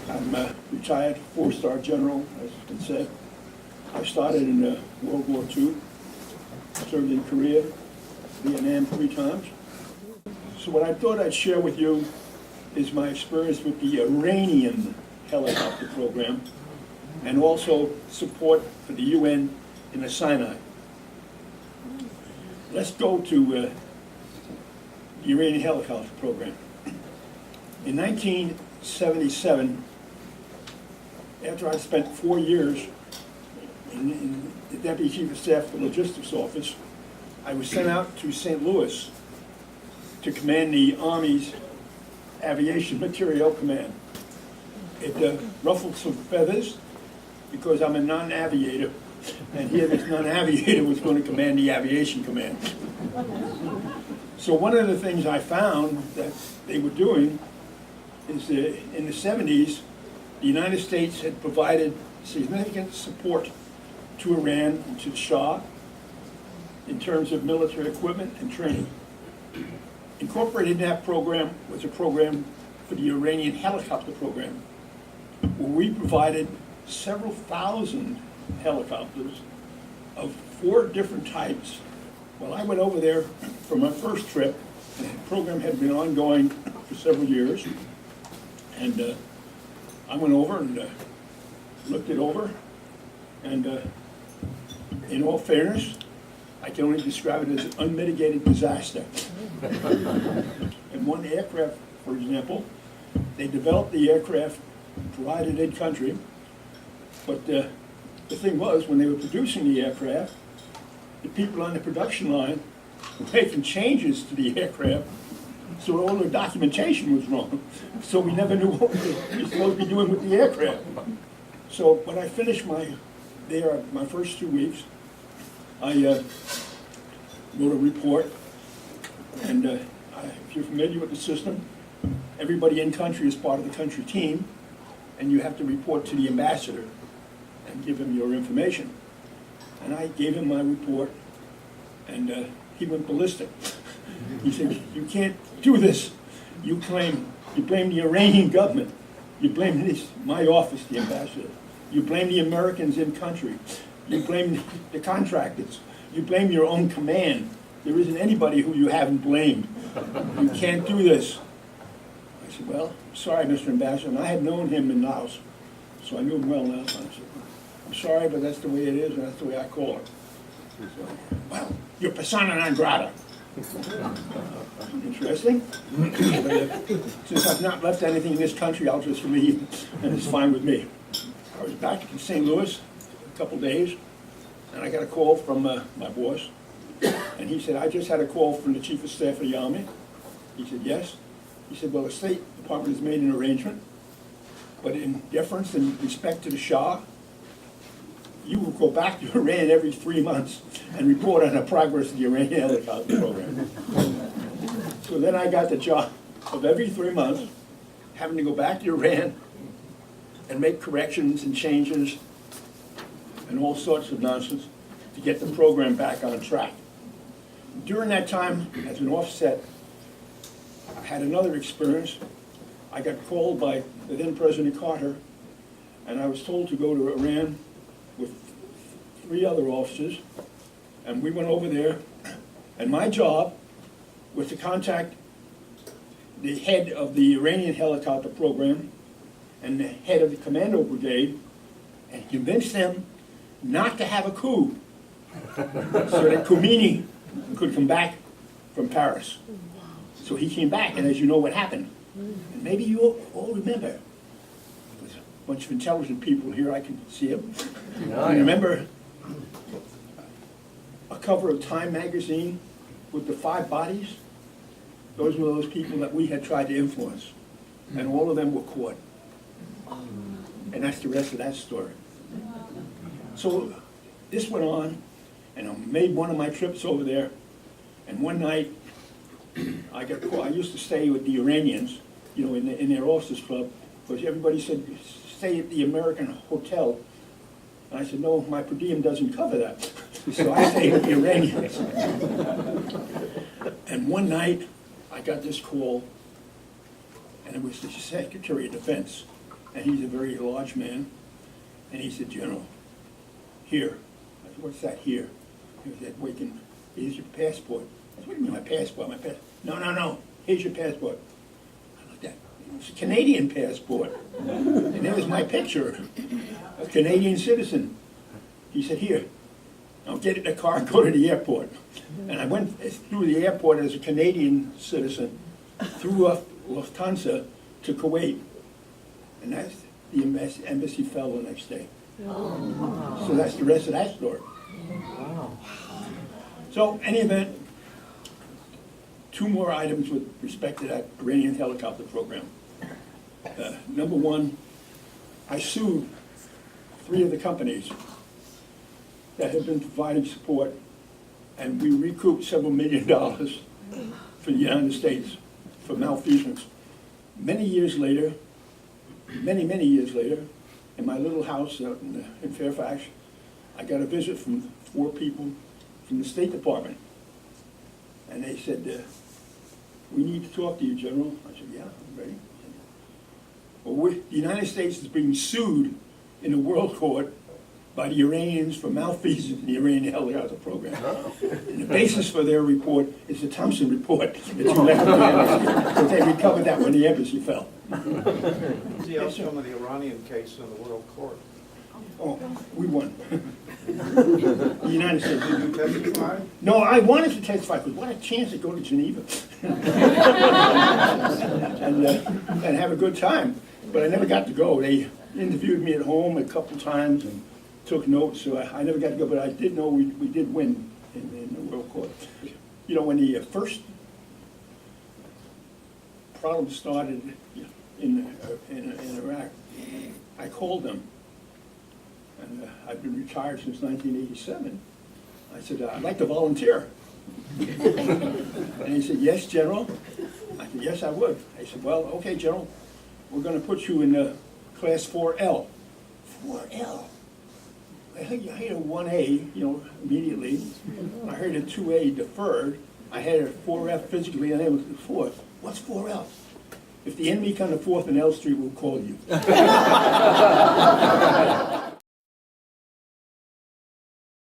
I'm a retired four-star general, as has been said. I started in World War II, served in Korea, Vietnam 3 times. So what I thought I'd share with you is my experience with the Iranian helicopter program and also support for the UN in the Sinai. Let's go to the Iranian helicopter program. In 1977, after I spent 4 years in the Deputy Chief of Staff for the Logistics Office, I was sent out to St. Louis to command the Army's Aviation Materiel Command. It ruffled some feathers because I'm a non-aviator, and here this non-aviator was going to command the Aviation Command. So one of the things I found that they were doing is in the 70s, the United States had provided significant support to Iran and to the Shah in terms of military equipment and training. Incorporated in that program was a program for the Iranian helicopter program, where we provided several thousand helicopters of 4 different types. Well, I went over there for my first trip. The program had been ongoing for several years, and I went over and looked it over, and in all fairness, I can only describe it as an unmitigated disaster. And one aircraft, for example, they developed the aircraft, provided in country, but the thing was, when they were producing the aircraft, the people on the production line were making changes to the aircraft, so all the documentation was wrong. So we never knew what we were supposed to be doing with the aircraft. So when I finished my first 2 weeks, I wrote a report, and if you're familiar with the system, everybody in country is part of the country team, and you have to report to the ambassador and give him your information. And I gave him my report, and he went ballistic. He said, "You can't do this. You blame the Iranian government. You blame my office, the ambassador. You blame the Americans in country. You blame the contractors. You blame your own command. There isn't anybody who you haven't blamed. You can't do this." I said, "Well, sorry, Mr. Ambassador." And I had known him in Laos, so I knew him well enough. I said, "I'm sorry, but that's the way it is, and that's the way I call it." So, "Well, you're persona non grata." Interesting. But, since I've not left anything in this country, I'll just leave, and it's fine with me. I was back in St. Louis a couple days, and I got a call from my boss, and he said, "I just had a call from the Chief of Staff of the Army." He said, "Yes." He said, "Well, the State Department has made an arrangement, but in deference and respect to the Shah, you will go back to Iran every 3 months and report on the progress of the Iranian helicopter program." So then I got the job of every 3 months having to go back to Iran and make corrections and changes and all sorts of nonsense to get the program back on track. During that time, as an offset, I had another experience. I got called by the then President Carter, and I was told to go to Iran with 3 other officers, and we went over there, and my job was to contact the head of the Iranian helicopter program and the head of the commando brigade and convince them not to have a coup so that Khomeini could come back from Paris. So he came back, and as you know what happened, and maybe you all remember, there's a bunch of intelligent people here, I can see them. You remember a cover of Time magazine with the 5 bodies? Those were those people that we had tried to influence, and all of them were caught. And that's the rest of that story. So this went on, and I made one of my trips over there, and one night I got called. I used to stay with the Iranians, you know, in their officers club, because everybody said, "Stay at the American hotel." And I said, "No, my per diem doesn't cover that." So I stayed with the Iranians. And one night I got this call, and it was the Secretary of Defense. and he's a very large man, and he said, General, here. I said, what's that here? He said, here's your passport. I said, what do you mean my passport? No, here's your passport. I looked at it. It was a Canadian passport. And there was my picture, a Canadian citizen. He said, here, I'll get in the car and go to the airport. And I went through the airport as a Canadian citizen, through Lufthansa to Kuwait. And that's the embassy fell the next day. So that's the rest of that story. So, any event, 2 more items with respect to that Iranian helicopter program. Number 1, I sued 3 of the companies that have been providing support, and we recouped several $1 million for the United States for malfeasance. Many years later, many years later, in my little house out in Fairfax, I got a visit from 4 people from the State Department. And they said, we need to talk to you, General. I said, yeah, I'm ready. Well, the United States is being sued in a world court by the Iranians for malfeasance in the Iranian helicopter program. And the basis for their report is the Thompson report that you left in the embassy. So they recovered that when the embassy fell. What's the outcome of the Iranian case in the world court? Oh, we won. The United States. Did you testify? No, I wanted to testify, because what a chance to go to Geneva and have a good time. But I never got to go. They interviewed me at home a couple times and took notes, so I never got to go. But I did know we did win in the world court. You know, when the first problem started in Iraq, I called them. And I've been retired since 1987. I said, I'd like to volunteer. And he said, yes, General. I said, yes, I would. I said, well, okay, General, we're going to put you in class 4L. 4L? I heard a 1A, immediately. I heard a 2A deferred. I had a 4F physically, and then it was the 4th. What's 4L? If the enemy come to 4th and L Street, we'll call you.